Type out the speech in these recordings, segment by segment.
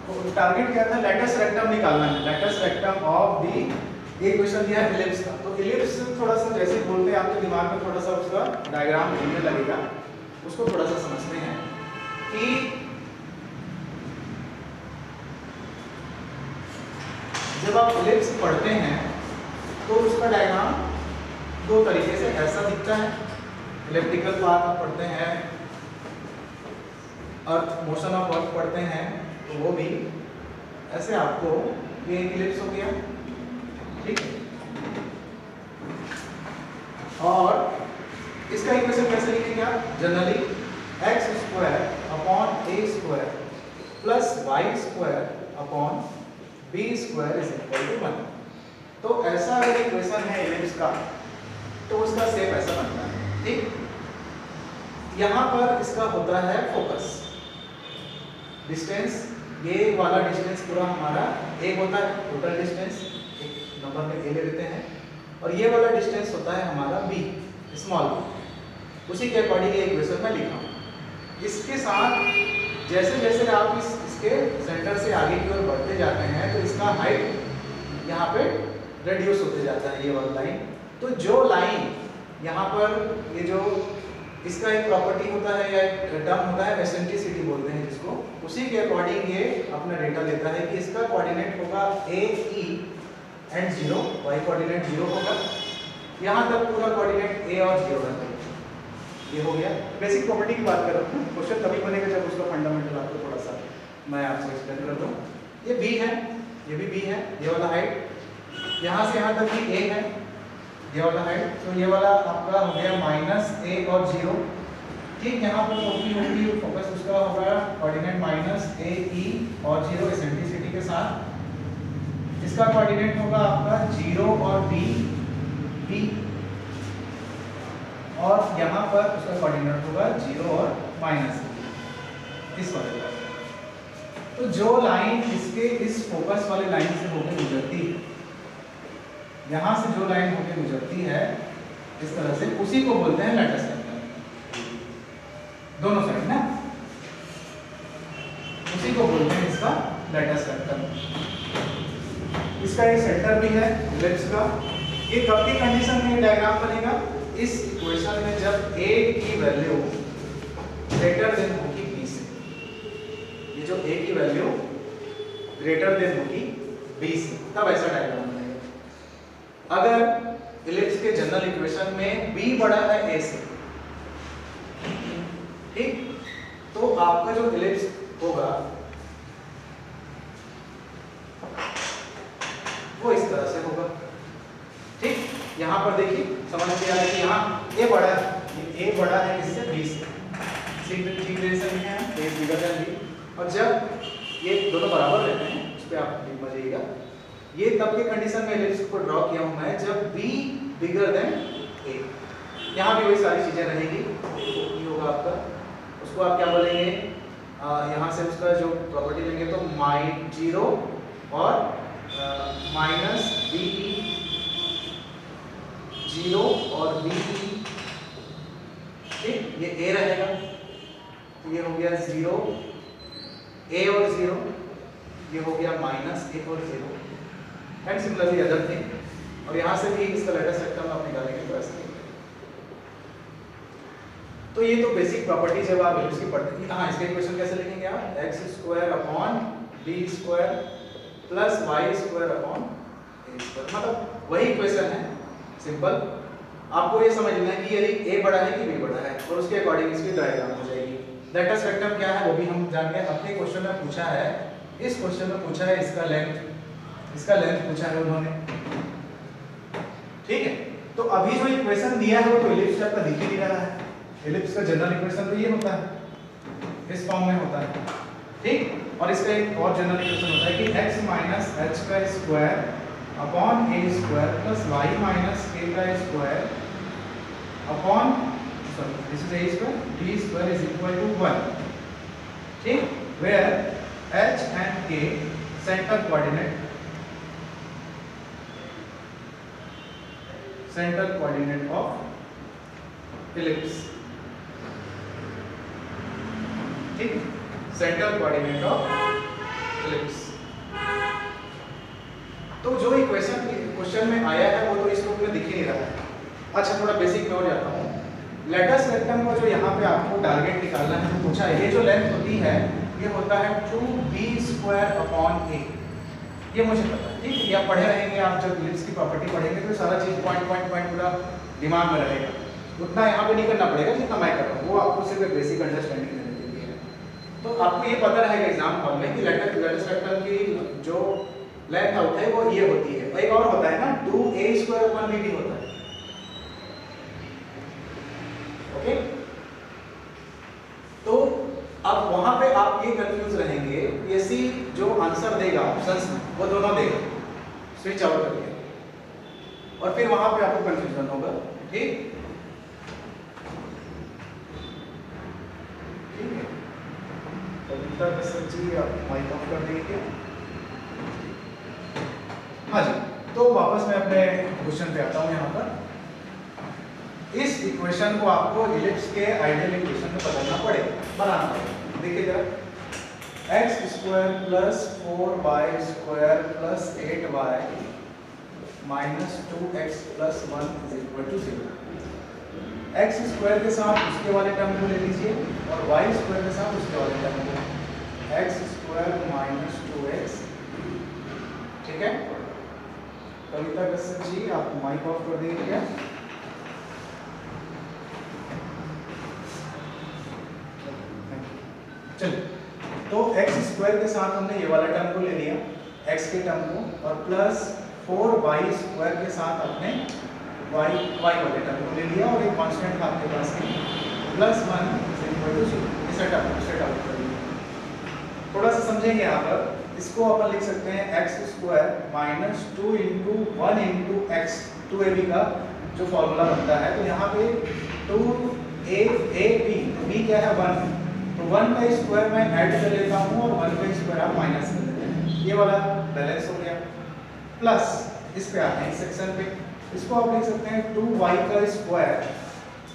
तो टारगेट क्या था, लेटेस्ट रेक्टम निकालना है, लेटेस्ट रेक्टम ऑफ दी, ये क्वेश्चन दिया है इलिप्स का। तो इलिप्स थोड़ा सा जैसे बोलते हैं आपके दिमाग में थोड़ा सा उसका डायग्राम घूमने लगेगा, उसको थोड़ा सा समझते हैं कि जब आप इलिप्स पढ़ते हैं तो उसका डायग्राम दो तरीके से ऐसा दिखता है। इलेक्ट्रिकल पाथ आप पढ़ते हैं, अर्थ मोशन ऑफ अर्थ पढ़ते हैं, तो वो भी ऐसे आपको, ये एक इलिप्स हो गया, ठीक है। और इसका इक्वेशन कैसे लिखेंगे आप, generally X square upon A square plus Y square upon B square is equal to 1। तो ऐसा अगर इक्वेशन है इलिप्स का तो उसका शेप ऐसा बनता है, ठीक। यहां पर इसका होता है फोकस डिस्टेंस, ये वाला डिस्टेंस पूरा हमारा ए होता है, टोटल डिस्टेंस एक नंबर में ए ले लेते हैं, और ये वाला डिस्टेंस होता है हमारा बी, स्मॉल बी। उसी के अकॉर्डिंग ये इक्वेशन में लिखा हूं। इसके साथ जैसे जैसे आप इसके सेंटर से आगे की ओर बढ़ते जाते हैं तो इसका हाइट यहाँ पे रेड्यूस होते जाता है, ये वाला लाइन। तो जो लाइन यहाँ पर, ये जो इसका एक प्रॉपर्टी होता है या एक टर्म होता है एसेंट्रिसिटी बोलते हैं जिसको, उसी के अकॉर्डिंग ये अपना डेटा लेता है कि इसका कोऑर्डिनेट होगा ए ई एंड 0, वाई कोऑर्डिनेट 0 होगा, यहाँ तक पूरा कोऑर्डिनेट ए और 0 है। ये हो गया बेसिक प्रॉपर्टी की बात कर रहा हूँ। क्वेश्चन तभी बनेगा जब उसका फंडामेंटल आपको थोड़ा सा मैं आपको एक्सप्लेन कर दूँ। ये बी है, ये भी बी है, ये वाला हाइट यहाँ से यहाँ तक भी ए है, ये वाला हाइट, तो ये वाला आपका हो गया माइनस ए और 0, ठीक। यहाँ पर होगी फोकस उसका होगा कोऑर्डिनेट माइनस ए ई और 0 एसेंट्रिसिटी के साथ। इसका कोऑर्डिनेट होगा आपका 0 और बी बी, और यहाँ पर उसका कोऑर्डिनेट होगा 0 और माइनस इस वाले का। तो जो लाइन इसके इस फोकस वाले लाइन से होकर गुजरती है, यहाँ से जो लाइन होकर गुजरती है इस तरह से, उसी को बोलते हैं लेटेस्ट रेक्टम, दोनों साइड ना, उसी को बोलते हैं इसका लेटेस्ट रेक्टम। इसका एक सेंटर भी है इलिप्स का। ये कब की कंडीशन में डायग्राम बनेगा, इस इक्वेशन में जब a की वैल्यू ग्रेटर देन होगी b से, ये जो a की वैल्यू ग्रेटर देन होगी b से, तब ऐसा डायग्राम बनेगा। अगर इलिप्स के जनरल इक्वेशन में b बड़ा है a से, ठीक, तो आपका जो इलिप्स होगा वो इस तरह से होगा, ठीक। यहाँ पर देखिए समझ में आ रहा है कि यहाँ a बड़ा है, a बड़ा है इससे b से, ठीक रिलेशन में है, a बिगर देन b। और जब ये दोनों बराबर रहते हैं, उस पर आप समझिएगा, ये तब के कंडीशन में इलिप्स को ड्रॉ किया हूं मैं जब b बिगर देन a। यहाँ भी वही सारी चीजें रहेगी, ये होगा आपका, उसको आप क्या बोलेंगे, यहाँ से उसका जो प्रॉपर्टी लेंगे तो -0 और माइनस बी 0 और बी, ठीक, ये a रहेगा, तो ये हो गया 0 a और 0, ये हो गया माइनस a और 0, एंड सिमिलरली अदर थिंग। और यहाँ से भी इसका लेटेस्ट रेक्टम आप निकालेंगे तो ऐसा। तो ये तो बेसिक प्रॉपर्टी जब आप इलिप्स की पढ़ते हैं। हाँ, इसका इक्वेशन कैसे लिखेंगे आप, X square upon B square plus Y square upon A square, मतलब वही इक्वेशन है, सिंपल। आपको ये समझना है कि यदि a बड़ा है कि b बड़ा है, और उसके अकॉर्डिंग इसकी डायग्राम हो जाएगी। लेटेस्ट रेक्टम क्या है वो भी हम जान गए। अपने क्वेश्चन में पूछा है, इस क्वेश्चन में पूछा है इसका लेंथ पूछा है उन्होंने, ठीक है। तो अभी जो इक्वेशन दिया है वो तो इलिप्स का दिख ही नहीं रहा है। इलिप्स का जनरल इक्वेशन तो ये होता है, इस फॉर्म में होता है, ठीक। और इसका एक और जनरल इक्वेशन होता है कि x माइनस h का square upon a square plus y minus k का square upon, sorry this is a square, b square is equal to 1, ठीक। Where h and k centre coordinate of ellipse, ठीक, centre coordinate of ellipse. तो जो equation question में आया है वो तो इस रूप में दिख ही नहीं रहा है। अच्छा थोड़ा बेसिक में और जाता हूँ। लेटस रेक्टम को जो यहाँ पे आपको टारगेट निकालना है तो पूछा है ये जो लेंथ होती है ये होता है 2b² a। ये मुझे पता है, ठीक है। आप पढ़े रहेंगे, आप जब इलिप्स की प्रॉपर्टी पढ़ेंगे तो सारा चीज पॉइंट पूरा दिमाग में रहेगा। उतना यहाँ पे नहीं करना पड़ेगा जितना मैं कर रहा हूँ, वो आपको सिर्फ एक बेसिक अंडरस्टैंडिंग देने के लिए है। तो आपको ये पता रहेगा एग्जाम हॉल में कि लेटस रेक्टम की जो लेंथ आउट है वो ये होती है। एक और होता है ना 2a² भी होता है। ओके, तो अब वहां पे आप ये कंफ्यूज रहेंगे, एसी जो आंसर देगा ऑप्शंस में वो दोनों देगा, स्विच आउट करिए और फिर वहां पे आपको कंफ्यूजन होगा। ठीक है, कविता कसर जी आप माइक ऑफ कर दीजिए। हाँ जी, तो वापस मैं अपने क्वेश्चन पे आता हूँ। यहाँ पर इस इक्वेशन को आपको इलिप्स के आइडियल इक्वेशन में बदलना पड़ेगा, बनाना पड़ेगा। देखिए जरा, x² + 4y² + 8y - 2x + 1 = 0। x² के साथ उसके वाले टर्म को ले लीजिए और y² के साथ उसके वाले टर्म को, x² - 2x। ठीक है, कविता कसर जी आप माइक ऑफ कर दीजिए। चलिए, तो x² के साथ हमने ये वाला टर्म को ले लिया, x के टर्म को, और प्लस 4y² के साथ अपने y वाले टर्म को ले लिया और एक कांस्टेंट था आपके पास में +1 = 0। इसे सेट आउट कर लिया। थोड़ा सा समझेंगे यहाँ पर, इसको अपन लिख सकते हैं x² - 2 × 1 × x 2ab का जो फॉर्मूला बनता है। तो यहाँ पे 2ab, तो b क्या है 1, तो 1 का स्क्वायर मैं ऐड कर लेता हूँ और 1 का स्क्वायर आप माइनस कर लेते हैं। ये वाला बैलेंस हो गया। प्लस इस पे आते हैं इस सेक्शन पे, इसको आप लिख सकते हैं 2y का स्क्वायर।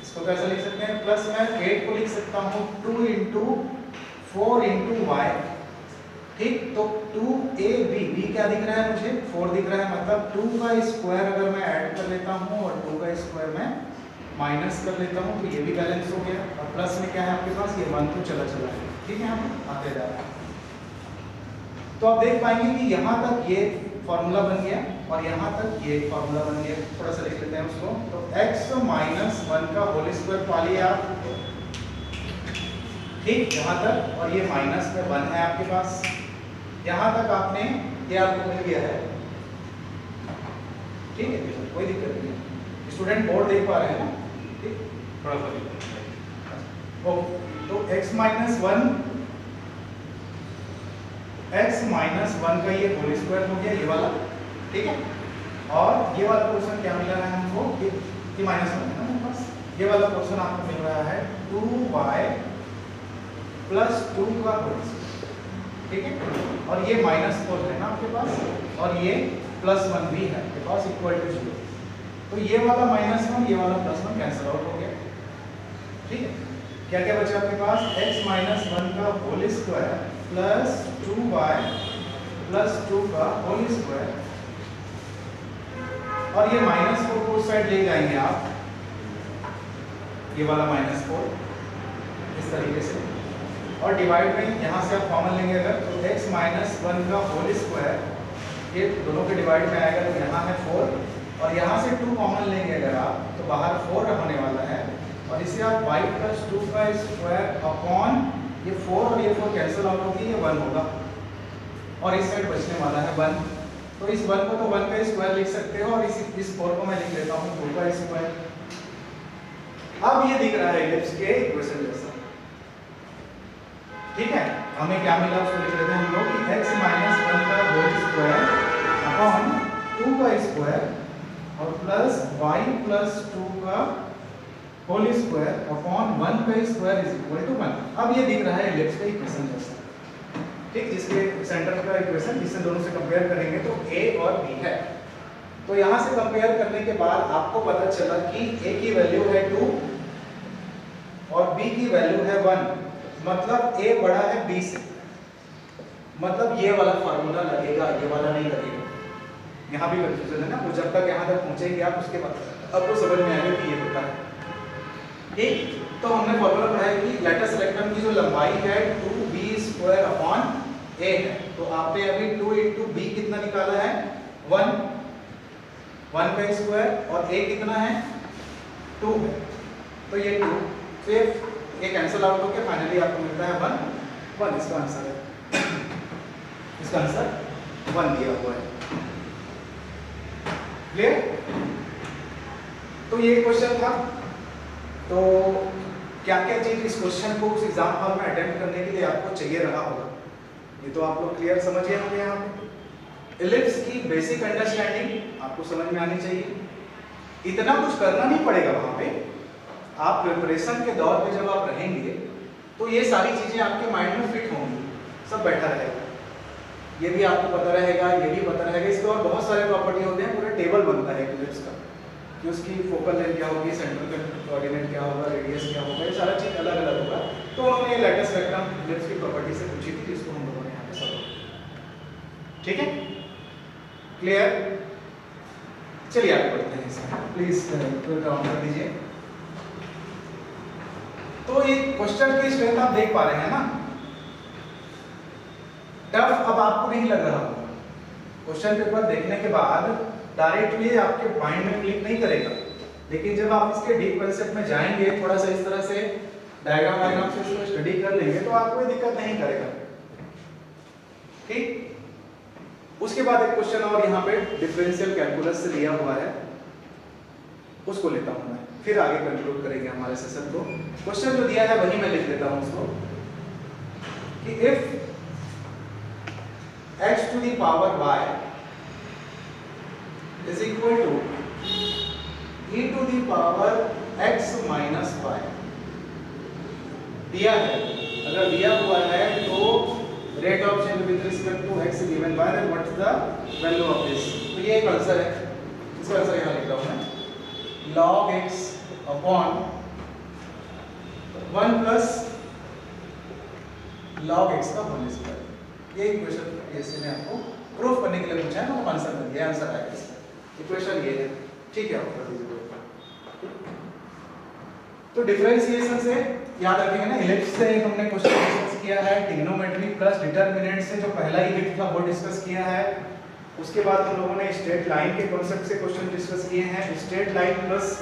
इसको कैसे लिख सकते हैं, प्लस मैं 8 को लिख सकता हूँ 2 × 4 × y। ठीक, तो 2ab, b क्या दिख रहा है मुझे 4 दिख रहा है, मतलब 2 का स्क्वायर अगर मैं ऐड कर लेता हूँ और 2 का स्क्वायर मैं माइनस कर लेता हूँ तो ये भी बैलेंस हो गया। और प्लस में क्या है आपके पास, ये 1 तो चला है। ठीक है, हम आते जा रहे हैं। तो आप देख पाएंगे कि यहाँ तक ये फॉर्मूला बन गया और यहाँ तक ये फॉर्मूला बन गया। थोड़ा सा लिख लेते हैं उसको, तो x - 1 का होल स्क्वायर पा लिया आप। ठीक, यहाँ तक, और ये माइनस में 1 है आपके पास। यहाँ तक आपने ये आपको मिल गया है। ठीक है, कोई दिक्कत नहीं है, स्टूडेंट बोर्ड देख पा रहे हैं ना। ठीक, थोड़ा सा ओके, तो x - 1 का ये होल स्क्वायर हो गया, ये वाला। ठीक है, और ये वाला पोर्शन क्या मिल रहा है हमको, ये -1 है ना हमारे पास। ये वाला पोर्शन आपको मिल रहा है 2y + 2 का होल स्क्वायर। ठीक है, और ये -4 है ना आपके पास, और ये +1 भी है आपके पास, = 0। तो ये वाला -1, ये वाला +1 कैंसिल आउट हो गया। ठीक है, क्या क्या बचा आपके पास, x - 1 का होल स्क्वायर प्लस 2y + 2 का होल स्क्वायर, और ये -4 को उस साइड ले जाएंगे आप, ये वाला -4 इस तरीके से, और डिवाइड में यहाँ से आप कॉमन लेंगे अगर, तो x - 1 का होल स्क्वायर, ये दोनों के डिवाइड में आएगा तो यहाँ है 4, और यहाँ से 2 कॉमन लेंगे अगर आप तो बाहर 4 होने वाला है, और इसे आप y + 2 का स्क्वायर अपॉन ये 4 और ये 4 कैंसिल आउट होगी, ये 1 होगा, और इस साइड बचने वाला है 1। तो इस 1 को तो 1 का स्क्वायर लिख सकते हो, और इस 4 को मैं लिख लेता हूँ 2 का स्क्वायर। अब ये दिख रहा है इलिप्स के इक्वेशन जैसा। ठीक है, हमें क्या मिला उसको लिख लेते हैं हम लोग कि x - 1 का होल स्क्वायर अपॉन 2 का स्क्वायर और प्लस y + 2 का होल स्क्वायर अपॉन 1 का स्क्वायर = 1। अब ये दिख रहा है इलिप्स का इक्वेशन जैसा। ठीक, इसके सेंटर का इक्वेशन, इससे दोनों से कंपेयर करेंगे तो a और b है। तो यहाँ से कंपेयर करने के बाद आपको पता चला कि a की वैल्यू है 2 और b की वैल्यू है 1, मतलब a बड़ा है b से। मतलब ये वाला फार्मूला लगेगा, ये वाला नहीं लगेगा। यहाँ भी कंफ्यूजन है ना, वो जब तक यहाँ तक पहुँचेंगे आप उसके बाद आपको समझ में आएगा कि ये होता है। ठीक, तो हमने फॉर्मूला पढ़ा है कि लेटस रेक्टम की जो लंबाई है 2b² अपॉन a है। तो आपने अभी 2 × b कितना निकाला है 1 का स्क्वायर, और a कितना है 2 है, तो ये 2 फिर ये कैंसिल आउट होकर फाइनली आपको मिलता है 1 इसका आंसर है। इसका आंसर 1 दिया हुआ है। क्लियर? तो ये क्वेश्चन था। तो क्या क्या चीज इस क्वेश्चन को उस एग्जाम हॉल में अटेम्प्ट करने के लिए आपको चाहिए रहा होगा, ये तो आप लोग क्लियर समझ गए होंगे। यहाँ पे इलिप्स की बेसिक अंडरस्टैंडिंग आपको समझ में आनी चाहिए। इतना कुछ करना नहीं पड़ेगा वहाँ पे, आप प्रिपरेशन के दौर पे जब आप रहेंगे तो ये सारी चीजें आपके माइंड में फिट होंगी, सब बैठा रहेगा। ये भी आपको पता रहेगा, ये भी पता रहेगा। इसके और बहुत सारे प्रॉपर्टी होते हैं, पूरा टेबल बनता है इलिप्स का कि उसकी फोकल लेंथ क्या होगी, सेंट्रल कोऑर्डिनेट क्या होगा, रेडियस क्या होगा, ये सारा चीज अलग अलग होगा। तो उन्होंने लेटेस्ट रेक्टम इलिप्स की प्रॉपर्टी से पूछी थी, जिसको हम लोगों ने यहाँ पे सॉल्व। ठीक है, क्लियर? चलिए आगे बढ़ते हैं इसमें। प्लीज डाउन कर दीजिए। तो ये क्वेश्चन की स्ट्रेंथ आप देख पा रहे हैं ना, टफ अब आपको नहीं लग रहा होगा। क्वेश्चन पेपर देखने के बाद डायरेक्टली आपके माइंड में क्लिक नहीं करेगा, लेकिन जब आप इसके डीप कंसेप्ट में जाएंगे, थोड़ा सा इस तरह से डायग्राम से इसको स्टडी कर लेंगे, तो आपको कोई दिक्कत नहीं करेगा। ठीक, उसके बाद एक क्वेश्चन और यहाँ पे डिफरेंशियल कैलकुलस से लिया हुआ है, उसको लेता हूँ मैं, फिर आगे कंक्लूड करेंगे हमारे सेशन को। क्वेश्चन जो दिया है वही मैं लिख देता हूँ उसको, कि if x to the power y is equal to e to the power x minus y दिया है। अगर दिया हुआ है तो rate of change with respect to x given by, then what is the value of this. तो ये एक आंसर है, इसका आंसर यहाँ लिख रहा हूँ मैं, log x upon 1 plus log x का होल स्क्वायर। ये इक्वेशन पीएससी ने आपको प्रूफ करने के लिए पूछा है, मतलब आंसर कर दिया, आंसर आएगा इसका। इक्वेशन ये है, ठीक है, आप कर दीजिए। तो डिफरेंशिएशन से याद रखेंगे ना, इलिप्स से हमने क्वेश्चन डिस्कस किया है, ट्रिग्नोमेट्री प्लस डिटरमिनेंट से जो पहला यूनिट था वो डिस्कस किया है। उसके बाद हम लोगों ने स्ट्रेट लाइन के कॉन्सेप्ट से क्वेश्चन डिस्कस किए हैं। स्ट्रेट लाइन प्लस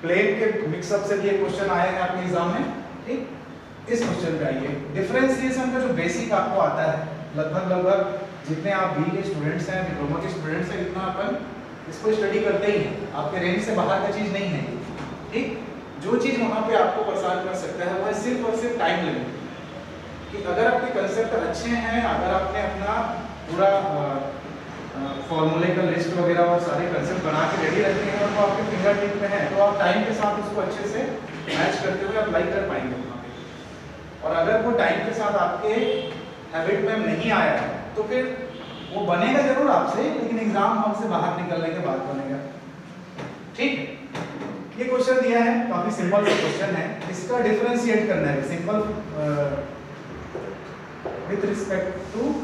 प्लेन के मिक्सअप से भी एक क्वेश्चन आया है आपके एग्जाम में। ठीक, इस क्वेश्चन पे आइए। डिफरेंशिएशन का जो बेसिक आपको आता है, लगभग जितने आप बी के स्टूडेंट्स हैं, डिप्लोमा के स्टूडेंट्स हैं, इतना अपन इसको स्टडी करते ही हैं, आपके रेंज से बाहर का चीज़ नहीं है। ठीक, जो चीज़ वहाँ पे आपको परेशान कर सकता है वो है सिर्फ और सिर्फ टाइम लिमिट। कि अगर आपके कंसेप्ट अच्छे हैं, अगर आपने अपना पूरा फॉर्मूले का लिस्ट वगैरह और सारे कंसेप्ट बना के रेडी रखे हैं और वो आपके फिंगर टिप में है, तो आप टाइम के साथ उसको अच्छे से मैच करते हुए अप्लाई कर पाएंगे। और अगर वो टाइम के साथ आपके हैबिट में नहीं आया तो फिर वो बनेगा जरूर आपसे, लेकिन एग्जाम हॉल से बाहर निकलने के बाद बनेगा। ठीक, ये क्वेश्चन दिया है, काफी सिंपल सा क्वेश्चन है। इसका डिफरेंशिएट करना है, simple with respect to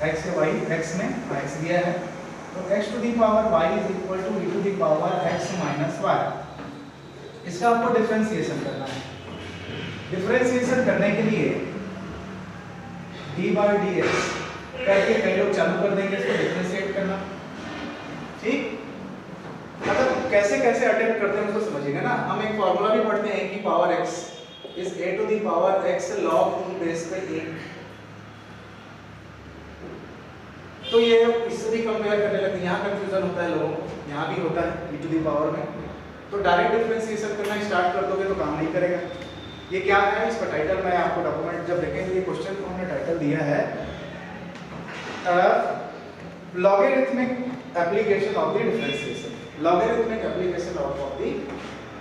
x या y। x में x दिया है, तो x to the power y is equal to e to the power x minus y। इसका आपको डिफरेंशिएशन करना है। डिफरेंशिएशन करने के लिए d/dx करके कई लोग चालू कर देंगे इसको डिफरेंशिएट करना। ठीक, मतलब कैसे कैसे अटेम्प्ट करते हैं उसको समझिएगा ना। हम एक फॉर्मूला भी पढ़ते हैं कि power x is a to the power x log e base पे a। तो ये इससे भी कंपेयर करने लगते हैं, यहाँ कंफ्यूजन होता है लोगों को, यहाँ भी होता है e टू दी पावर में। तो डायरेक्ट डिफरेंशिएशन करना स्टार्ट कर दोगे तो काम नहीं करेगा। ये क्या है, इसका टाइटल मैं आपको डॉक्यूमेंट जब देखेंगे, ये क्वेश्चन को हमने टाइटल दिया है logarithmic application of the differentiation. Logarithmic application of the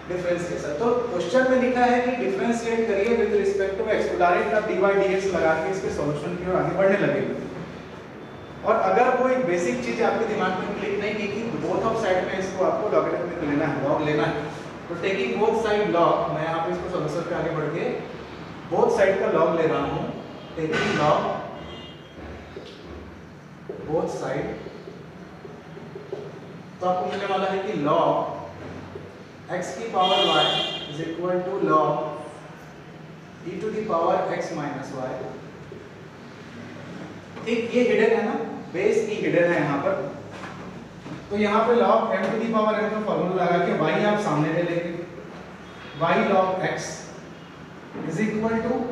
differentiation. तो क्वेश्चन में लिखा है कि डिफरेंशिएट करिए with respect to x। Direct आप dy/dx लगा के इसके सॉल्यूशन की ओर आगे बढ़ने लगेंगे। और अगर वो एक बेसिक चीज आपके दिमाग में क्लिक नहीं की कि बोथ ऑफ साइड में इसको आपको लॉगरिथमिक लेना है, लॉग लेना है, तो टेकिंग बोथ साइड लॉग, मैं यहाँ पे इसको सॉल्यूशन पे आगे बढ़ के बोथ साइड का लॉग ले रहा हूँ। टेकिंग लॉग बोथ साइड, तो आपको मिलने वाला है कि log x की power y is equal to log e to the power x minus y। ठीक, ये हिडन है ना, बेस की हिडन है यहाँ पर। तो यहाँ पे log m to the power m का फॉर्मूला लगा के y आप सामने ले लेंगे, y log x is equal to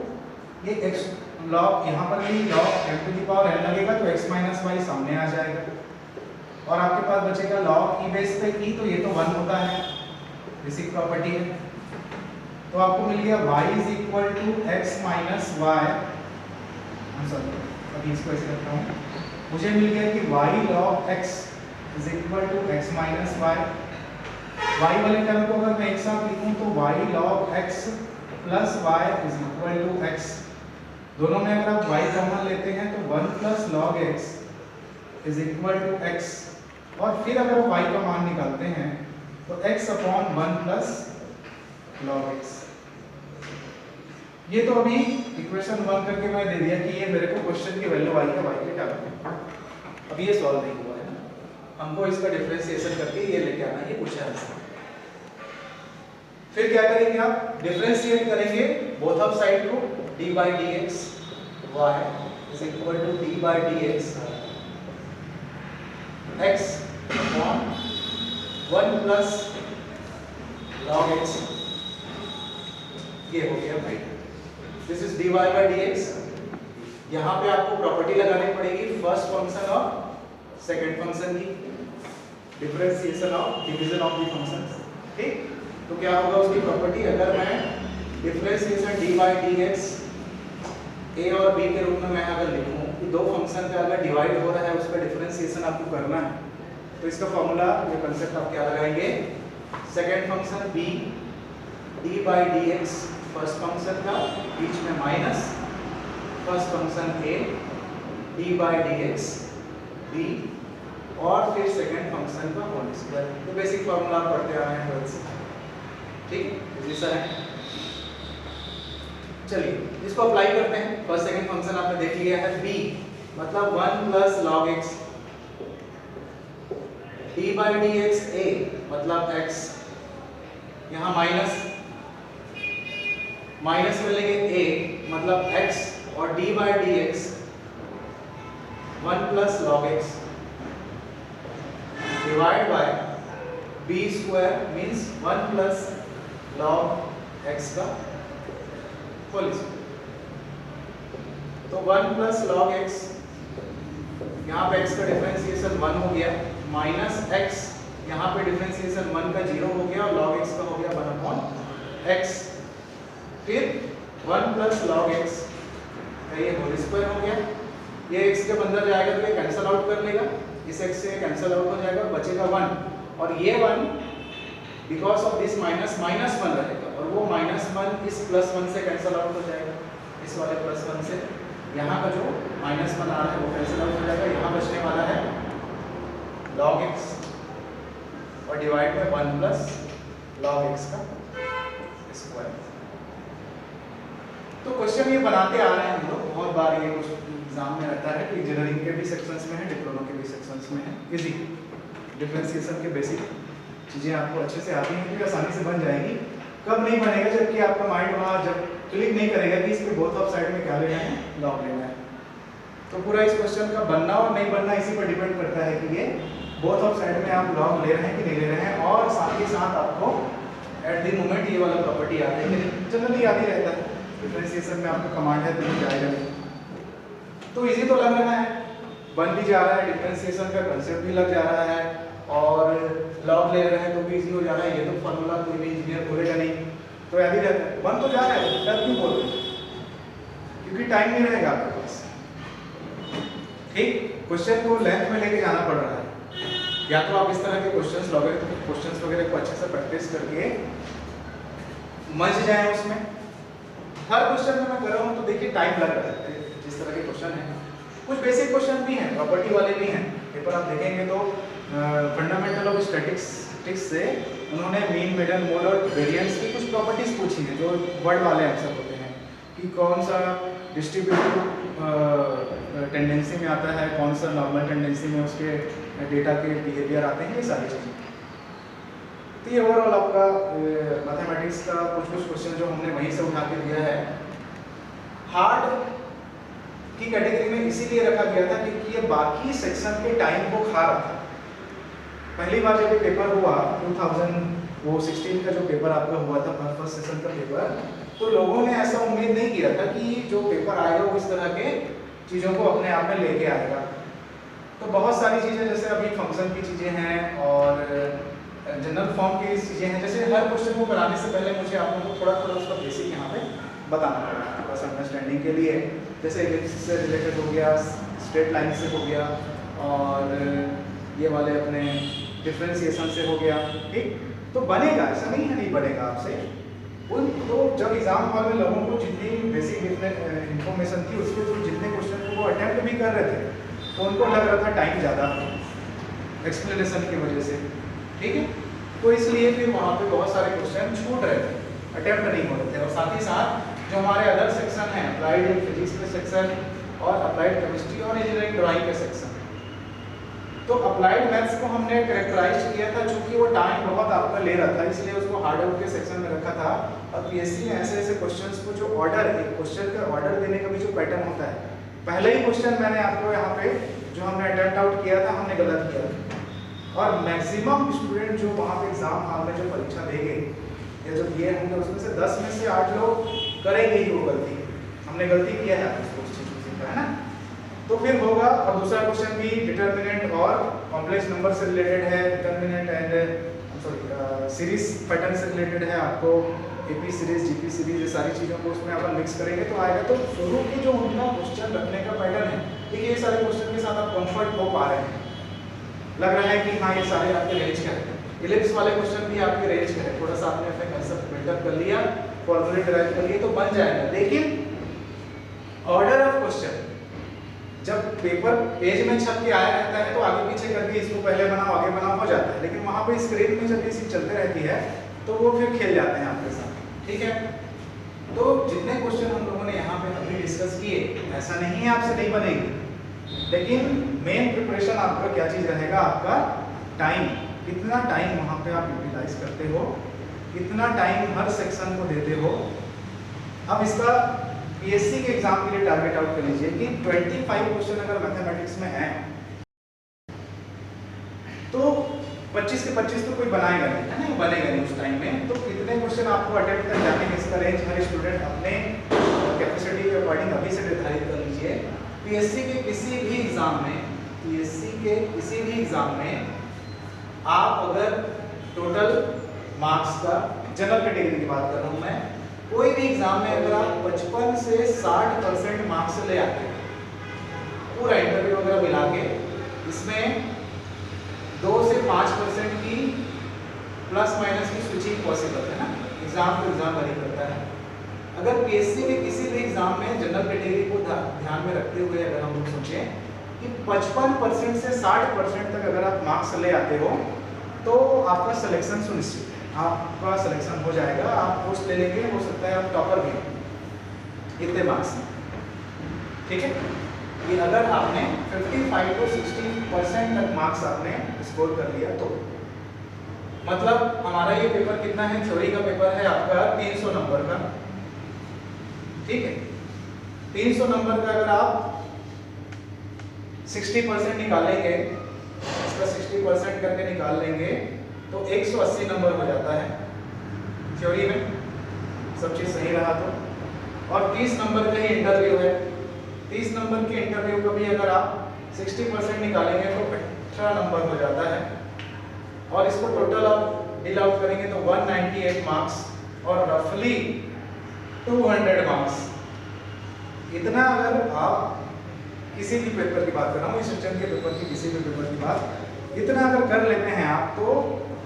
ये x log, यहाँ पर भी log m to the power n लगेगा तो x माइनस y सामने आ जाएगा, और आपके पास बचेगा log e बेस पे e, तो ये तो 1 होता है, बेसिक प्रॉपर्टी है। तो आपको मिल गया y is equal to x minus y, अभी इसको ऐसे रखता हूँ, मुझे मिल गया कि y log x is equal to x minus y। y वाले टर्म को अगर मैं एक साथ लिखूं तो y log x plus y is equal to x, दोनों में अगर आप y कॉमन लेते हैं तो 1 plus log x is equal to x, और फिर अगर y का मान निकालते हैं तो x upon 1 plus log x। ये तो अभी इक्वेशन 1 करके मैं दे दिया कि ये मेरे को क्वेश्चन की वैल्यू y का y के टर्म में, अभी ये सॉल्व नहीं हुआ है ना, हमको इसका डिफरेंशिएशन करके ये लेके आना, ये पूछा है। फिर क्या करेंगे आप, डिफरेंशिएट करेंगे बोथ ऑफ साइड को, d by dx y is equal to d by dx x upon 1 plus log x, ये हो गया भाई, this is dy by dx। यहाँ पे आपको प्रॉपर्टी लगानी पड़ेगी फर्स्ट फंक्शन और सेकंड फंक्शन की, differentiation of division of the functions. ठीक, तो क्या होगा उसकी प्रॉपर्टी, अगर मैं differentiation d by dx a और b के रूप में मैं अगर लिखूं कि दो फंक्शन का अगर डिवाइड हो रहा है उसका डिफरेंशिएशन आपको करना है, तो इसका फॉर्मूला, ये कांसेप्ट आप क्या लगाएंगे, second function b d by dx first function का, बीच में minus first function a d by dx b, और फिर सेकंड फंक्शन का होल स्क्वायर। तो बेसिक फॉर्मूला आप पढ़ते आ रहे हैं 12 से, ठीक है, है। चलिए इसको अप्लाई करते हैं। फर्स्ट सेकंड फंक्शन आपने देख लिया है, b मतलब 1 plus log x, d by dx a मतलब x, यहाँ माइनस माइनस में लेंगे a मतलब x, और d by dx 1 plus log x divide by b square means 1 plus log x का होल स्क्वायर। तो 1 प्लस log x, यहाँ पे x का डिफरेंशिएशन 1 हो गया, माइनस x, यहाँ पे डिफरेंशिएशन 1 का 0 हो गया, और log x का हो गया 1 अपॉन x, फिर 1 प्लस log x का ये होल स्क्वायर हो गया, ये x के अंदर जाएगा तो ये कैंसिल आउट कर लेगा, इस x से कैंसिल आउट हो जाएगा, बचेगा 1, और ये 1 because of this minus minus 1 रहेगा, और वो माइनस 1 इस प्लस 1 से कैंसिल आउट हो जाएगा, इस वाले प्लस 1 से, यहाँ का जो माइनस 1 आ रहा है वो कैंसिल आउट हो जाएगा, यहाँ बचने वाला है log x और divide by 1 plus log x का स्क्वायर। तो क्वेश्चन ये बनाते आ रहे हैं हम लोग, बहुत बार ये कुछ एग्जाम में रहता है कि इंजीनियरिंग के भी सेक्शंस में है, डिप्लोमा के भी सेक्शंस में है, इजी डिफरेंशिएशन के बेसिक चीज़ें आपको अच्छे से आती हैं तो आसानी से बन जाएंगी। कब नहीं बनेगा, जबकि आपका माइंड वहाँ जब क्लिक नहीं करेगा कि इसके बोथ ऑफ साइड में क्या लेना है, लॉग लेना है। तो पूरा इस क्वेश्चन का बनना और नहीं बनना इसी पर डिपेंड करता है कि ये बोथ ऑफ साइड में आप लॉग ले रहे हैं कि नहीं ले रहे हैं, और साथ ही साथ आपको एट द मोमेंट ये वाला प्रॉपर्टी आ रही है, जनरली याद ही रहता है, डिफरेंशिएशन में आपका कमांड है तो जाएगा नहीं। तो इजी तो लग रहा है, बन भी जा रहा है, डिफरेंशिएशन का कंसेप्ट भी लग जा रहा है, और लॉग ले रहे हैं तो भी इजी हो जा रहा है, ये तो फॉर्मूला कोई भी इंजीनियर बोलेगा नहीं, तो याद ही रहता है। बन तो जा रहा है, डर क्यों बोल रहे हैं, क्योंकि टाइम नहीं रहेगा आपके पास। ठीक, क्वेश्चन को लेंथ में लेके जाना पड़ रहा है, या तो आप इस तरह के क्वेश्चंस वगैरह को अच्छे से प्रैक्टिस करके मज जाए उसमें। हर क्वेश्चन में मैं कर रहा हूँ तो देखिए टाइम लग रहा है, जिस तरह के क्वेश्चन हैं, कुछ बेसिक क्वेश्चन भी हैं, प्रॉपर्टी वाले भी हैं, पेपर आप देखेंगे तो फंडामेंटल ऑफ स्टैटिस्टिक्स से उन्होंने मीन, मीडियन, मोड और वेरिएंस की कुछ प्रॉपर्टीज पूछी हैं जो वर्ड वाले आंसर होते हैं, कि कौन सा डिस्ट्रीब्यूटिव टेंडेंसी में आता है, कौन सा नॉर्मल टेंडेंसी में उसके डेटा के बिहेवियर आते हैं, ये सारी चीज़ें। तो ये ओवरऑल आपका मैथमेटिक्स का कुछ क्वेश्चन जो हमने वहीं से उठा के दिया है। हार्ड की कैटेगरी में इसीलिए रखा गया था क्योंकि ये बाकी सेक्शन के टाइम को खा रहा था। पहली बार जब ये पेपर हुआ 2016 का जो पेपर आपका हुआ था, फर्स्ट सेशन का पेपर, तो लोगों ने ऐसा उम्मीद नहीं किया था कि जो पेपर आएगा वो इस तरह के चीज़ों को अपने आप में लेके आएगा। तो बहुत सारी चीज़ें जैसे अभी फंक्शन की चीज़ें हैं और जनरल फॉर्म की चीज़ें हैं, जैसे हर क्वेश्चन को बनाने से पहले मुझे आप लोगों को थोड़ा थोड़ा उसका बेसिक यहाँ पे बताना पड़ेगा थोड़ा सा अंडरस्टैंडिंग के लिए। जैसे इलिप्स से रिलेटेड हो गया, स्ट्रेट लाइन से हो गया, और ये वाले अपने डिफरेंशिएशन से हो गया, ठीक। तो बनेगा, ऐसा नहीं है नहीं बनेगा आपसे। उन तो जब एग्जाम हॉल में लोगों को जितनी बेसिक इन्फॉर्मेशन थी उसके थ्रू जितने क्वेश्चन को वो अटेम्प्ट भी कर रहे थे, तो उनको लग रहा था टाइम ज़्यादा एक्सप्लेनेशन की वजह से, ठीक है। तो इसलिए फिर वहाँ पे बहुत सारे क्वेश्चन छूट रहे थे, अटेम्प्ट नहीं हो रहे थे। और साथ ही साथ जो हमारे अदर सेक्शन हैं, अप्लाइड फिजिक्स के सेक्शन और अप्लाइड केमिस्ट्री और इंजीनियरिंग ड्राइंग के सेक्शन, तो अप्लाइड मैथ्स को हमने कैरेक्टराइज किया था, चूंकि वो टाइम बहुत आपका ले रहा था, इसलिए उसको हार्ड आउट के सेक्शन में रखा था। और पीएससी में ऐसे ऐसे क्वेश्चंस को जो ऑर्डर, एक क्वेश्चन का ऑर्डर देने का भी जो पैटर्न होता है, पहले ही क्वेश्चन मैंने आपको यहाँ पे जो हमने अटेम्प्ट आउट किया था हमने गलत किया, और मैक्सिमम स्टूडेंट जो वहाँ पे एग्जाम हॉल में जो परीक्षा देंगे या जो दिए होंगे उसमें से 10 में से 8 लोग करेंगे ही वो गलती। हमने गलती किया है उस चीज़ का, है ना। तो फिर होगा। और दूसरा क्वेश्चन भी डिटर्मिनेंट और कॉम्प्लेक्स नंबर से रिलेटेड है, डिटर्मिनेंट एंड सीरीज पैटर्न से रिलेटेड है। आपको एपी सीरीज, जीपी सीरीज, ये सारी चीज़ों को उसमें अपन मिक्स करेंगे तो आएगा। तो शुरू की जो उनका क्वेश्चन रखने का पैटर्न है, देखिए ये सारे क्वेश्चन के साथ आप कंफर्ट हो पा रहे हैं, लग रहा है कि हाँ ये सारे आपके रेंज का है। इलिप्स वाले क्वेश्चन भी आपके रेंज का है, थोड़ा सा आपने अपने कंसेप्ट बिल्डअप कर लिया, फॉर्मूले डिराइव कर लिए तो बन जाएगा। लेकिन ऑर्डर ऑफ क्वेश्चन जब पेपर पेज में छप के आया रहता है तो आगे पीछे करके इसको पहले बनाओ आगे बनाओ हो जाता है, लेकिन वहाँ पे स्क्रीन में जब ये चीज चलते रहती है तो वो फिर खेल जाते हैं आपके साथ, ठीक है। तो जितने क्वेश्चन हम लोगों ने यहाँ पे अभी डिस्कस किए, ऐसा नहीं है आपसे नहीं बनेगी, लेकिन मेन प्रिपरेशन आपका क्या चीज रहेगा, आपका टाइम। कितना टाइम वहाँ पे आप यूटिलाइज करते हो, कितना टाइम हर सेक्शन को देते हो। अब इसका पीएससी के एग्जाम के लिए टारगेट आउट कर लीजिए कि 25 क्वेश्चन अगर मैथमेटिक्स में हैं तो 25 के 25 तो कोई बनाएगा नहीं, है ना, बनेगा नहीं उस टाइम में। तो कितने क्वेश्चन आपको अटेम्प्ट कर जाने हैं, इसका रेंज हर स्टूडेंट अपने कैपेसिटी के अकॉर्डिंग अभी से निर्धारित कर लीजिए। पीएससी के किसी भी एग्जाम में, पीएससी के किसी भी एग्जाम में आप अगर टोटल मार्क्स का, जनरल कैटेगरी की बात कर रहा हूँ मैं, कोई भी एग्जाम में अगर आप 55 से 60% मार्क्स ले आते हैं, पूरा इंटरव्यू वगैरह मिला के, इसमें 2 से 5% की प्लस माइनस की स्विचिंग पॉसिबल है ना, एग्जाम टू एग्जाम वरी करता है। अगर पीएससी में किसी भी एग्जाम में जनरल कैटेगरी को ध्यान में रखते हुए अगर हम लोग सोचें कि 55% से 60% तक अगर आप मार्क्स ले आते हो तो आपका सिलेक्शन सुनिश्चित है, आपका सिलेक्शन हो जाएगा, आप पोस्ट ले लेंगे, हो सकता है आप टॉपर भी इतने मार्क्स में, ठीक है। ये अगर आपने 55 to 60% तक मार्क्स आपने स्कोर कर लिया तो मतलब हमारा ये पेपर कितना है, थ्योरी का पेपर है आपका 300 नंबर का, ठीक है। 300 नंबर का अगर आप 60% निकालेंगे, इसका 60% करके निकाल लेंगे तो 180 नंबर हो जाता है थ्योरी में, सब चीज़ सही रहा तो। और 30 नंबर का ही इंटरव्यू है, 30 नंबर के इंटरव्यू का भी अगर आप 60% निकालेंगे तो 18 नंबर हो जाता है। और इसको टोटल आप डिल आउट करेंगे तो 198 मार्क्स और रफली 200 मार्क्स। इतना अगर आप किसी भी पेपर की बात कर रहा हूँ, इस सेक्शन के पेपर की, किसी भी पेपर की बात, इतना अगर कर लेते हैं आप तो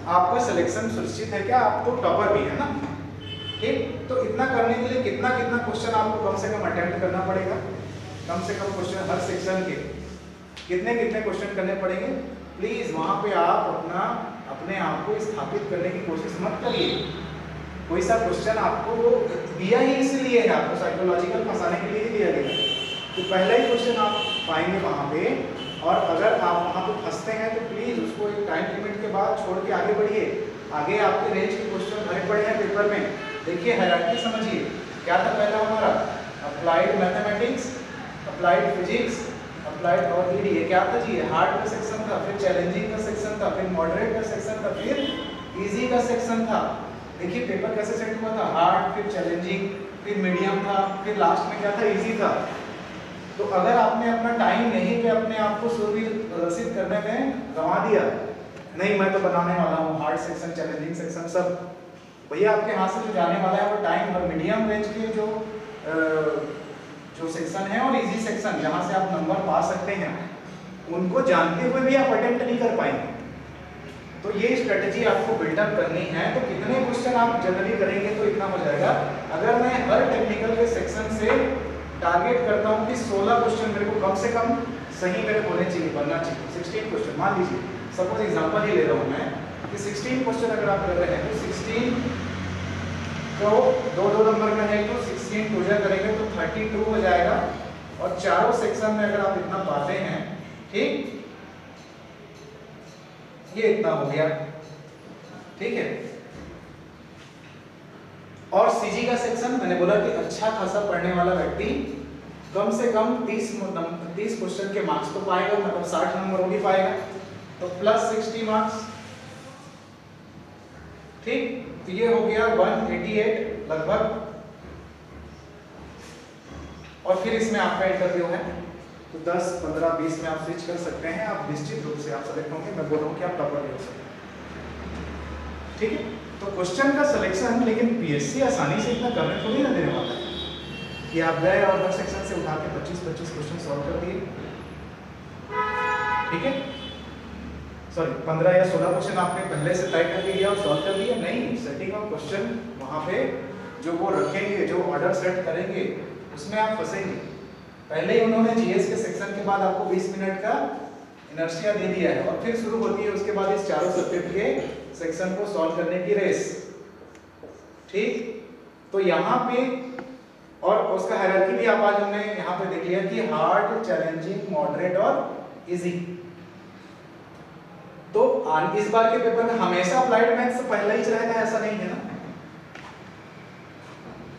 आपका सिलेक्शन सुनिश्चित है। क्या आप तो टॉपर भी है ना, ठीक। तो इतना करने के लिए कितना कितना क्वेश्चन आपको कम से कम अटेम्प्ट करना पड़ेगा, कम से कम क्वेश्चन हर सेक्शन के कितने कितने क्वेश्चन करने पड़ेंगे। प्लीज वहां पे आप अपने आप को स्थापित करने की कोशिश मत करिए, कोई सा क्वेश्चन आपको वो दिया ही इसलिए है, आपको साइकोलॉजिकल फंसाने के लिए ही दिया गया है। तो पहला ही क्वेश्चन आप पाएंगे वहाँ पे, और अगर आप वहाँ पे फंसते हैं तो प्लीज़ उसको एक टाइम लिमिट के बाद छोड़ के आगे बढ़िए। आगे आपके रेंज के क्वेश्चन भरे पड़े हैं पेपर में। देखिए हायरार्की समझिए, क्या था पहला हमारा, applied mathematics, applied physics, applied और ईडी। ये क्या था जी, हार्ड का सेक्शन था, फिर चैलेंजिंग का सेक्शन था, फिर मॉडरेट का सेक्शन था, फिर इजी का सेक्शन था। देखिए पेपर कैसे सेट हुआ था, हार्ड, फिर चैलेंजिंग, फिर मीडियम था, फिर लास्ट में क्या था, इजी था। तो अगर आपने अपना टाइम यहीं पे अपने आप को सुरक्षित करने में गंवा दिया, नहीं मैं तो बनाने वाला हूँ हार्ड सेक्शन, चैलेंजिंग सेक्शन सब, भैया आपके हाथ से जो जाने वाला है वो टाइम। और मीडियम रेंज के जो सेक्शन है और इजी सेक्शन जहाँ से आप नंबर पा सकते हैं, उनको जानते हुए भी आप अटेम्प्ट नहीं कर पाएंगे। तो ये स्ट्रेटजी आपको बिल्डअप करनी है। तो कितने क्वेश्चन आप जनरली करेंगे तो इतना हो जाएगा। अगर मैं हर टेक्निकल के सेक्शन से टारगेट करता हूँ कि 16 क्वेश्चन मेरे को कम से कम सही मेरे होने चाहिए, बनना चाहिए। 16 क्वेश्चन मान लीजिए, सपोज एग्जांपल ही ले रहा हूँ मैं कि 16 क्वेश्चन अगर आप कर रहे हैं तो 16 को दो नंबर का है तो 16 टू करेंगे तो 32 हो जाएगा। और चारों सेक्शन में अगर आप इतना पाते हैं, ठीक, ये इतना हो गया, ठीक है। और सीजी का सेक्शन मैंने बोला कि अच्छा खासा पढ़ने वाला व्यक्ति कम से कम 30 क्वेश्चन के मार्क्स तो पाएगा, मतलब 60 नंबर वो भी पाएगा, तो प्लस 60 मार्क्स, ठीक। तो ये हो गया 188 लगभग। और फिर इसमें आपका इंटरव्यू है, तो 10, 15, 20 में आप स्विच कर सकते हैं। आप निश्चित रूप से आप सेलेक्ट होंगे, मैं बोल रहा हूँ कि आप टॉपर भी हो सकते हैं, ठीक है। तो क्वेश्चन का सिलेक्शन, लेकिन पीएससी आसानी से इतना करने थोड़ी ना देने वाला है कि आप गए और हर सेक्शन से उठा के 25 क्वेश्चन सॉल्व कर दिए, ठीक है। सॉरी 15 या 16 क्वेश्चन आपने पहले से तय कर लिया और सॉल्व कर दिया, नहीं। सेटिंग ऑफ क्वेश्चन वहाँ पे जो वो रखेंगे, जो ऑर्डर सेट करेंगे, उसमें आप फंसेंगे। पहले ही उन्होंने जीएस के सेक्शन के बाद आपको 20 मिनट का इनर्शिया दे दिया है, और फिर शुरू होती है उसके बाद इस चारों सब्जेक्ट के सेक्शन को सॉल्व करने की रेस, ठीक। तो यहाँ पे और उसका हायरार्की भी आप आज हमने यहाँ पे देख लिया कि हार्ड, चैलेंजिंग, मॉडरेट और इजी। तो इस बार के पेपर में हमेशा अप्लाइड मैथ्स पहला ही रहेगा ऐसा नहीं है ना,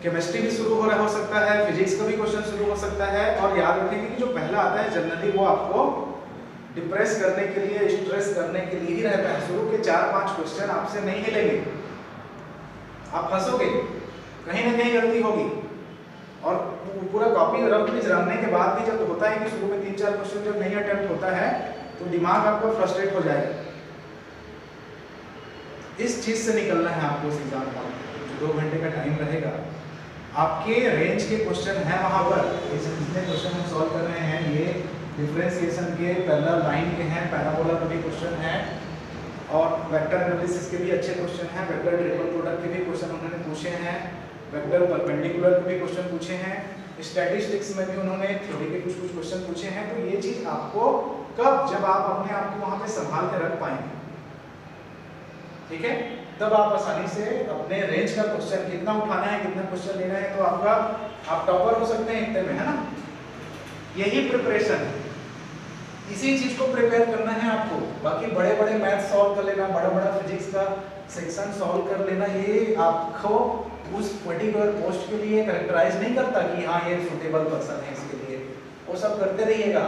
केमिस्ट्री भी शुरू हो रहा हो सकता है, फिजिक्स का भी क्वेश्चन शुरू हो सकता है। और याद रखेंगे कि जो पहला आता है जनरली वो आपको डिप्रेस करने के लिए, स्ट्रेस करने के लिए ही रहता है। शुरू के 4-5 क्वेश्चन आपसे नहीं हिलेंगे, आप फंसोगे, कहीं ना कहीं गलती होगी। और पूरा कॉपी रफ पेज रखने के बाद भी जब होता है कि शुरू में 3-4 क्वेश्चन जब नहीं अटेम्प्ट होता है तो दिमाग आपका फ्रस्ट्रेट हो जाएगा। इस चीज से निकलना है आपको इस एग्जाम का। जो 2 घंटे का टाइम रहेगा, आपके रेंज के क्वेश्चन हैं वहां पर। जितने क्वेश्चन हम सॉल्व कर रहे हैं ये डिफरेंशिएशन के, पैरेलल लाइन के हैं, पैराबोला के भी क्वेश्चन हैं, और वेक्टर एनालिसिस के भी अच्छे क्वेश्चन हैं, वेक्टर ट्रिपल प्रोडक्ट के भी क्वेश्चन उन्होंने पूछे हैं, वेक्टर परपेंडिकुलर के भी क्वेश्चन पूछे हैं, स्टैटिस्टिक्स में भी उन्होंने थ्योरी के कुछ क्वेश्चन पूछे हैं। तो ये चीज आपको कब, जब आप अपने आप को वहां पे संभाल के रख पाएंगे, ठीक है, तब आप आसानी से अपने रेंज का क्वेश्चन कितना उठाना है, कितना क्वेश्चन लेना है, तो आप टॉपर हो सकते हैं इतने में, है ना। यही प्रिपरेशन, इसी चीज को प्रिपेयर करना है आपको। बाकी बड़े बड़े मैथ सॉल्व कर लेना, बड़ा बड़ा फिजिक्स का सेक्शन सॉल्व कर लेना, ये आपको उस पर्टिकुलर पोस्ट के लिए कैरेक्टराइज नहीं करता कि हाँ ये सुटेबल पर्सन है इसके लिए। वो सब करते रहिएगा।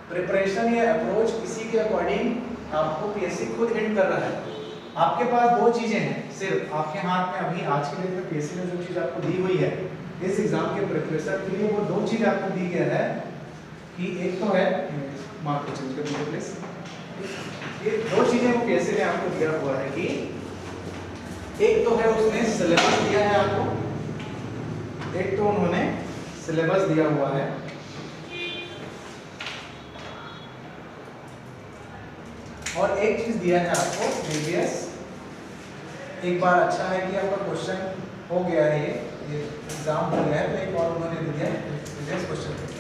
प्रिपरेशन या अप्रोच किसी के अकॉर्डिंग आपको पीएससी खुद हिंट कर रहा है। आपके पास 2 चीजें हैं सिर्फ आपके हाथ में अभी, आज के डेट में पीएससी ने जो चीज आपको दी हुई है इस एग्जाम के प्रिपरेशन के लिए, वो 2 चीज आपको दी गई है कि एक तो है, मार्क को चेंज कर दीजिए प्लीज। ये 2 चीजें वो पीएससी ने आपको दिया हुआ है कि एक तो है उसने सिलेबस दिया है आपको, एक तो उन्होंने सिलेबस दिया हुआ है, और एक चीज दिया है आपको प्रीवियस। एक बार अच्छा है कि आपका क्वेश्चन हो गया है, ये एग्जाम हो गया है, तो एक और उन्होंने दिया है प्रीवियस क्वेश्चन पेपर।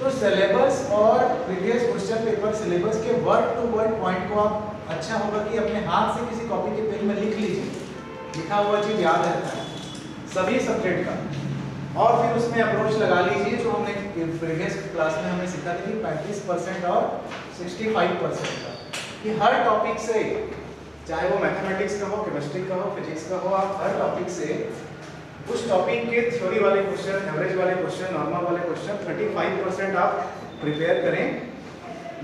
तो सिलेबस और प्रीवियस क्वेश्चन पेपर, सिलेबस के वर्ड टू वर्ड पॉइंट को आप अच्छा होगा कि अपने हाथ से किसी कॉपी के पेन में लिख लीजिए लिखा हुआ चीज याद रहता है सभी सब्जेक्ट का। और फिर उसमें अप्रोच लगा लीजिए जो हमने प्रीवियस क्लास में हमने सीखा था कि 35% और 65% का, कि हर टॉपिक से, चाहे वो मैथमेटिक्स का हो, केमिस्ट्री का हो, फिजिक्स का हो, आप हर टॉपिक से उस टॉपिक के थ्योरी वाले क्वेश्चन, एवरेज वाले क्वेश्चन, नॉर्मल वाले क्वेश्चन 35% आप प्रिपेयर करें।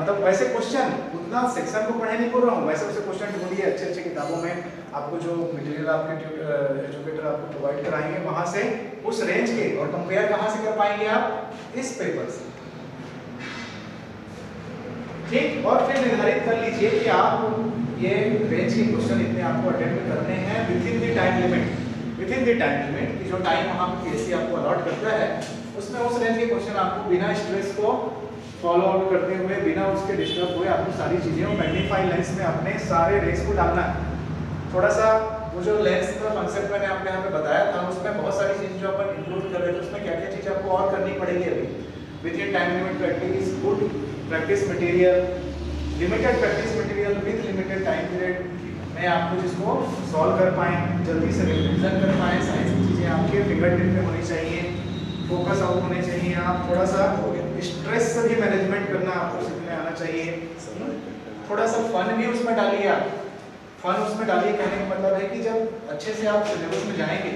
मतलब वैसे क्वेश्चन उतना सेक्शन को पढ़ने नहीं बोल रहा हूँ, वैसे वैसे क्वेश्चन ढूंढिए अच्छे अच्छे किताबों में, आपको जो मटेरियल आपके एजुकेटर आपको प्रोवाइड कराएंगे वहां से उस रेंज के, और कंपेयर कहाँ से कर पाएंगे आप, इस पेपर से। ठीक, और फिर निर्धारित कर लीजिए कि आप ये रेंज के क्वेश्चन इतने आपको अटेम्प्ट करने हैं with in the time limit, with in the time limit की जो टाइम वहाँ पे पीएससी आपको अलॉट करता है उसमें उस रेंज के क्वेश्चन आपको बिना स्ट्रेस को फॉलो आउट करते हुए, बिना उसके डिस्टर्ब हुए आपको सारी चीजें मैग्नीफाइंग लेंस में अपने सारे रेस को डालना है। थोड़ा सा वो जो लेंस का कंसेप्ट मैंने आपको यहाँ पे बताया था उसमें बहुत सारी चीजें जो अपन इंक्लूड कर रहे थे, उसमें क्या क्या चीज़ आपको और करनी पड़ेगी अभी। With in time limit practice, good practice material, limited practice material with limited time period में आपको जिसको सॉल्व कर पाएँ, जल्दी से रिविजन कर पाएँ, साइंस की चीज़ें आपके फिंगर टिप में होनी चाहिए, फोकस आउट होने चाहिए, आप थोड़ा सा स्ट्रेस से भी मैनेजमेंट करना आपको सीखने आना चाहिए। थोड़ा सा फन भी उसमें डालिए आप, फन उसमें डालिए, कहने का मतलब है कि जब अच्छे से आप सिलेबस में जाएंगे,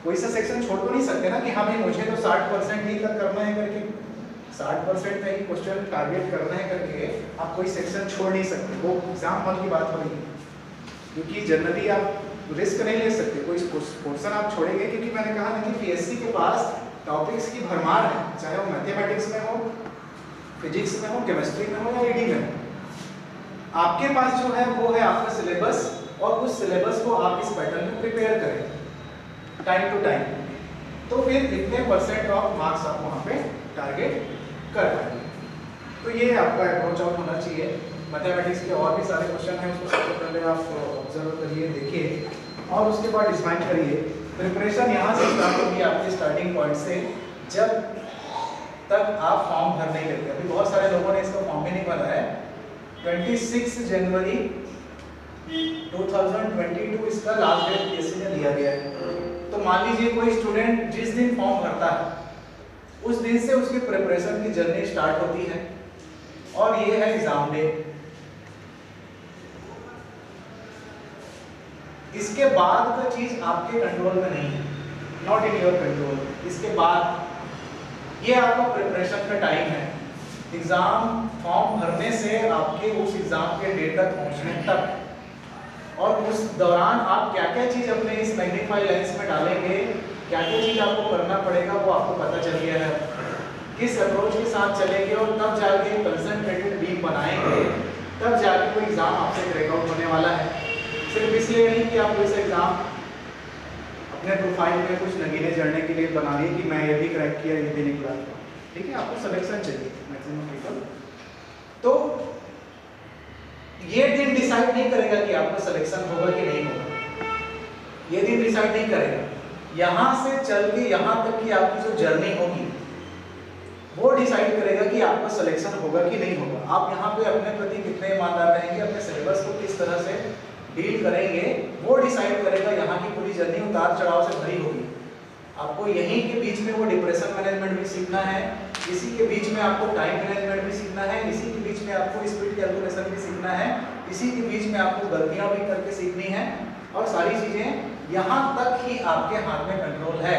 कोई सा सेक्शन छोड़ तो नहीं सकते ना कि हाँ भाई मुझे तो 60% ही तक करना है करके, 60% में ही क्वेश्चन टारगेट करना है करके आप कोई सेक्शन छोड़ नहीं सकते। वो एग्जाम हॉल की बात हो रही है, क्योंकि जनरली आप रिस्क नहीं ले सकते, कोई पोर्शन आप छोड़ेंगे, क्योंकि मैंने कहा ना कि पीएससी के पास टॉपिक्स की भरमार है, चाहे वो मैथमेटिक्स में हो, फिजिक्स में हो, केमिस्ट्री में हो या ईडी में हो। आपके पास जो है वो है आपका सिलेबस, और उस सिलेबस को आप इस पैटर्न में प्रिपेयर करें टाइम टू टाइम, तो फिर इतने % ऑफ मार्क्स आप वहाँ पे टारगेट कर पाएंगे। तो ये आपका अप्रोच आउट होना चाहिए। मैथमेटिक्स के और भी सारे क्वेश्चन हैं, उसको सबसे पहले आप ऑब्जर्व करिए, देखिए, और उसके बाद डिफाइन करिए। प्रिपरेशन यहाँ से स्टार्ट होगी आपके स्टार्टिंग पॉइंट से, जब तक आप फॉर्म भर नहीं लेते। अभी बहुत सारे लोगों ने इसका फॉर्म भी नहीं भरा है। 26 जनवरी 2022 इसका लास्ट डेट पीएससी ने दिया गया है। तो मान लीजिए कोई स्टूडेंट जिस दिन फॉर्म भरता है उस दिन से उसकी प्रिपरेशन की जर्नी स्टार्ट होती है, और ये है एग्जाम डे। इसके बाद का चीज आपके कंट्रोल में नहीं है, नॉट इन योर कंट्रोल। इसके बाद ये आपका प्रिपरेशन का टाइम है, एग्जाम फॉर्म भरने से आपके उस एग्जाम के डेट तक पहुंचने तक, और उस दौरान आप क्या क्या चीज अपने इस मैग्नीफाइंग लेंस में डालेंगे, क्या क्या चीज आपको करना पड़ेगा वो आपको पता चल गया है। किस अप्रोच के साथ चलेंगे और तब जाके कंसंट्रेटेड वीक बनाएंगे, तब जाके कोई एग्जाम आपसे क्रैक आउट होने वाला है। सिर्फ इसलिए नहीं कि आप इस एग्जाम अपने प्रोफाइल में कुछ नगीने जड़ने के लिए बना लिए कि मैं ये भी क्रैक किया, ये भी नहीं क्रैक किया। ठीक है, आपको सिलेक्शन चाहिए मैक्सिमम पीपल। तो ये दिन डिसाइड नहीं करेगा कि आपका सिलेक्शन होगा कि नहीं होगा, ये दिन डिसाइड नहीं करेगा। यहाँ से चल के यहाँ तक की आपकी जो जर्नी होगी वो डिसाइड करेगा कि आपका सिलेक्शन होगा कि नहीं होगा। आप यहाँ पे अपने प्रति कितने ईमानदार रहेंगे, अपने सिलेबस को किस तरह से डील करेंगे, वो डिसाइड करेगा। यहाँ की पूरी जर्नी उतार चढ़ाव से भरी होगी। आपको यहीं के बीच में वो डिप्रेशन मैनेजमेंट भी सीखना है, इसी के बीच में आपको टाइम मैनेजमेंट भी सीखना है, इसी के बीच में आपको स्पीड कैलकुलेशन भी सीखना है, इसी के बीच में आपको गलतियां भी करके सीखनी है, और सारी चीजें यहाँ तक ही आपके हाथ में कंट्रोल है।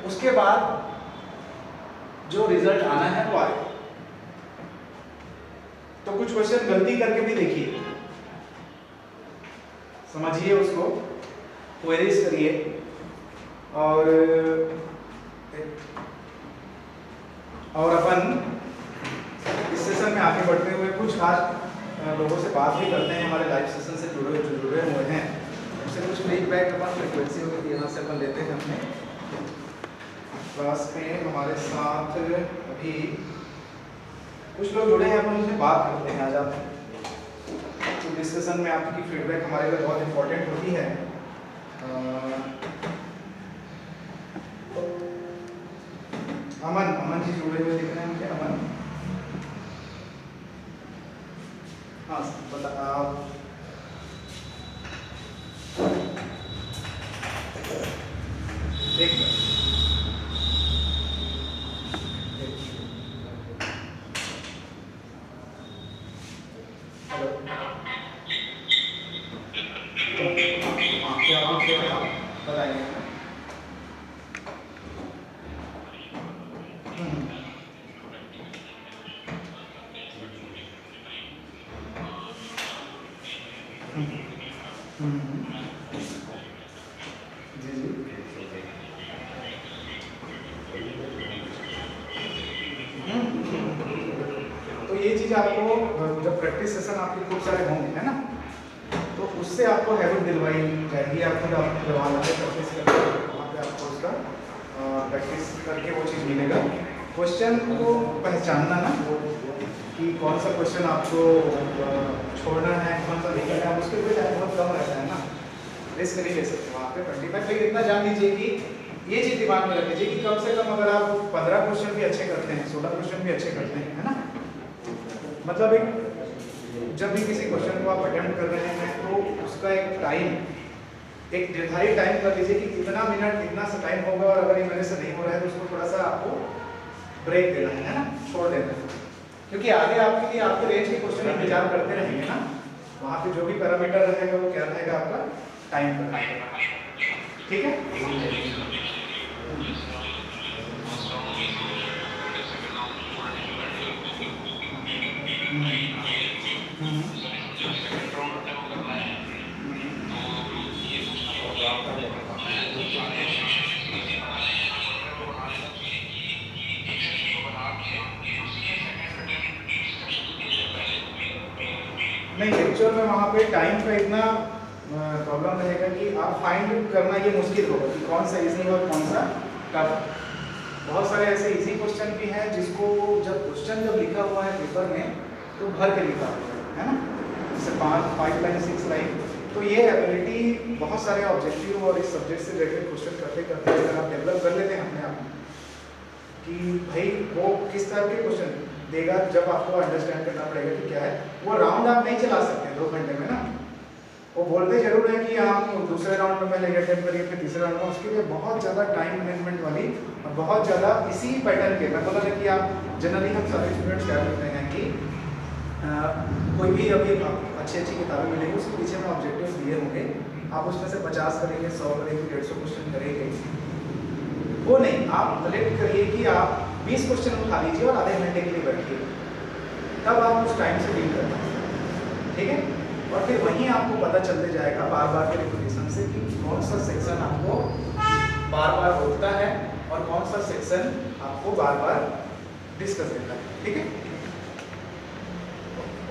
उसके बाद जो रिजल्ट आना है वो आए। तो कुछ क्वेश्चन गलती करके भी देखिए, समझिए उसको, क्वेरीज करिए, और अपन इस सेशन में आगे बढ़ते हुए कुछ आज लोगों से बात भी करते हैं, हमारे लाइव सेशन से जुड़े हुए हैं। उनसे कुछ फीडबैक अपन फ्रिक्वेंसी होगी यहाँ से अपन लेते हैं। अपने क्लास में हमारे साथ अभी कुछ लोग जुड़े हैं, अपन उनसे बात करते हैं आज। आप तो डिस्कशन में आपकी फीडबैक हमारे लिए बहुत इंपॉर्टेंट होती है। अमन जी जुड़े हुए दिख रहे हैं मुझे। अमन, हाँ बता आप। हाँ, क्या आप बताएंगे? जी जी। तो ये चीज़ आपको जब प्रैक्टिस सेशन आपके खूब सारे होंगे, है ना, तो उससे आपको हैबिट दिलवाई जाएगी। आपको जब आप करवाना है प्रैक्टिस करके, वहाँ पे आपको उसका प्रैक्टिस करके वो चीज़ मिलेगा। क्वेश्चन को पहचानना ना कि कौन सा क्वेश्चन आपको छोड़ना है, कौन सा नहीं करना है, उसके लिए टाइम बहुत कम रहता है ना, रिस्क नहीं ले सकते वहाँ पे 25। लेकिन इतना जान लीजिए कि ये चीज़ दिमाग में रख लीजिए कि कम से कम अगर आप 15 क्वेश्चन भी अच्छे करते हैं, 16 क्वेश्चन भी अच्छे करते हैं, है ना, मतलब एक जब भी किसी क्वेश्चन को आप अटेम्प्ट कर रहे हैं तो उसका एक टाइम, एक निर्धारित टाइम कर लीजिए कि इतना मिनट इतना सा टाइम होगा, और अगर ये मेरे से नहीं हो रहा है तो उसको थोड़ा सा आपको ब्रेक देना है ना, छोड़ देना है, क्योंकि आगे आपके लिए आपके रेंज के क्वेश्चन इंतजार करते रहेंगे ना, वहाँ पे जो भी पैरामीटर रहेगा वो क्या रहेगा, आपका टाइम का, ठीक है। नहीं, एक्चुअल में वहाँ पे टाइम का इतना प्रॉब्लम रहेगा कि आप फाइंड करना ये मुश्किल होगा कि कौन सा इजी और कौन सा टफ। बहुत सारे ऐसे इजी क्वेश्चन भी हैं जिसको जब क्वेश्चन जब लिखा हुआ है पेपर में तो भर के लिखा हुआ है ना, जैसे 5 लाइन 6 लाइन। तो ये एबिलिटी बहुत सारे ऑब्जेक्टिव और इस सब्जेक्ट से रिलेटेड क्वेश्चन करते करते अगर आप डेवलप कर लेते हैं अपने आप में कि भाई वो किस तरह के क्वेश्चन देगा, जब आपको अंडरस्टैंड करना पड़ेगा कि क्या है वो राउंड। आप नहीं चला सकते 2 घंटे में ना, वो बोलते जरूर है कि आप दूसरे राउंड में पहले अटेम्प्ट करिए फिर तीसरे राउंड में, उसके लिए बहुत ज़्यादा टाइम मैनेजमेंट वाली और बहुत ज़्यादा इसी पैटर्न के, मैं बोला था कि आप जनरली हम सभी स्टूडेंट्स क्या करते हैं कि कोई भी अभी अच्छी किताबें मिलेंगी उसके पीछे में ऑब्जेक्टिव्स दिए होंगे, आप उसमें से 50 करेंगे, 100 करेंगे, 150 क्वेश्चन करेंगे, वो नहीं, आप कलेक्ट करिए कि आप 20 क्वेश्चन उठा लीजिए और आधे घंटे के लिए बैठिए, तब आप उस टाइम से डील करना, ठीक है। और फिर वहीं आपको पता चलते जाएगा बार बार के रिपीटेशन से कि कौन सा सेक्शन आपको बार बार होता है और कौन सा सेक्शन आपको बार बार डिस्कस देता है, ठीक है।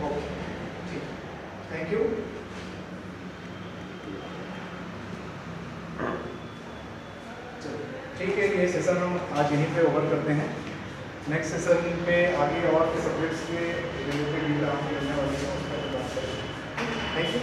ओके, ठीक, थैंक यू। ठीक है, ये सेशन हम आज यहीं पे ओवर करते हैं। नेक्स्ट सेशन पे आगे और के सब्जेक्ट्स के रिलेटेड हम करने वाले हैं, उसका बात करेंगे। Thank you.